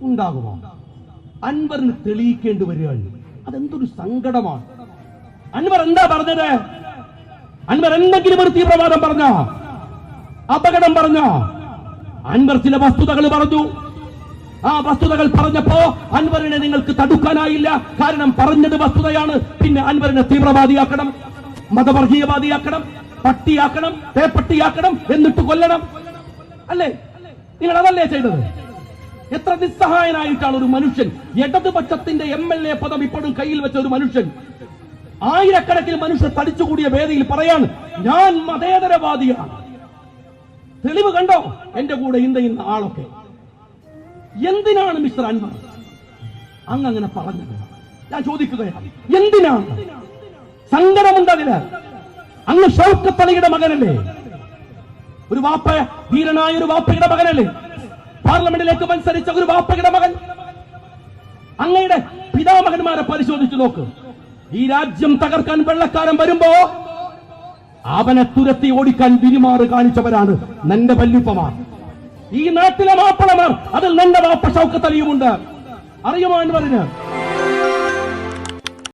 ഉണ്ടാകുമോ? അൻവറിന് തെളിയിക്കേണ്ടി വരികയാണ്. അതെന്തൊരു സങ്കടമാണ്. അൻവർ എന്താ പറഞ്ഞത്? അൻവർ എന്തെങ്കിലും ഒരു തീവ്രവാദം പറഞ്ഞ, അപകടം പറഞ്ഞ? അൻവർ ചില വസ്തുതകൾ പറഞ്ഞു. ആ വസ്തുതകൾ പറഞ്ഞപ്പോ അൻവറിനെ നിങ്ങൾക്ക് തടുക്കാനായില്ല. കാരണം പറഞ്ഞത് വസ്തുതയാണ്. പിന്നെ അൻവറിനെ തീവ്രവാദിയാക്കണം, മതവർഗീയവാദിയാക്കണം, പട്ടിയാക്കണം, തേപ്പട്ടിയാക്കണം, എന്നിട്ട് കൊല്ലണം. അല്ലേ? നിങ്ങൾ അതല്ലേ ചെയ്തത്? എത്ര നിസ്സഹായനായിട്ടാണ് ഒരു മനുഷ്യൻ, ഇടതുപക്ഷത്തിന്റെ MLA പദം ഇപ്പോഴും കയ്യിൽ വെച്ച ഒരു മനുഷ്യൻ, ആയിരക്കണക്കിന് മനുഷ്യർ തടിച്ചുകൂടിയ വേദിയിൽ പറയാണ് ഞാൻ മതേതരവാദിയാണ്. തെളിവ് കണ്ടോ? എന്റെ കൂടെ ഇന്ന ആളൊക്കെ. എന്തിനാണ് മിസ്റ്റർ അൻവർ അങ്ങനെ പറഞ്ഞത്? ഞാൻ ചോദിക്കുകയാണ്, എന്തിനാണ്? സങ്കടമുണ്ടതിന്. അങ്ങ് ഷൗക്കത്ത് അലിയുടെ മകനല്ലേ? ഒരു വാപ്പ, ധീരനായ ഒരു വാപ്പയുടെ മകനല്ലേ? പാർലമെന്റിലേക്ക് മത്സരിച്ച ഒരു വാപ്പയുടെ മകൻ. അങ്ങയുടെ പിതാമഹന്മാരെ പരിശോധിച്ചു നോക്ക്. ഈ രാജ്യം തകർക്കാൻ വെള്ളക്കാരൻ വരുമ്പോ അവനെ തുരത്തി ഓടിക്കാൻ വിരിമാറ് കാണിച്ചവരാണ് നിന്റെ വല്യപ്പമാർ. ഈ നാട്ടിലെ മാപ്പിളമാർ, അതിൽ നിന്റെ വാപ്പ ഷൗക്കത്ത് അലിയുമുണ്ട്. അറിയുമോ അൻവറിന്?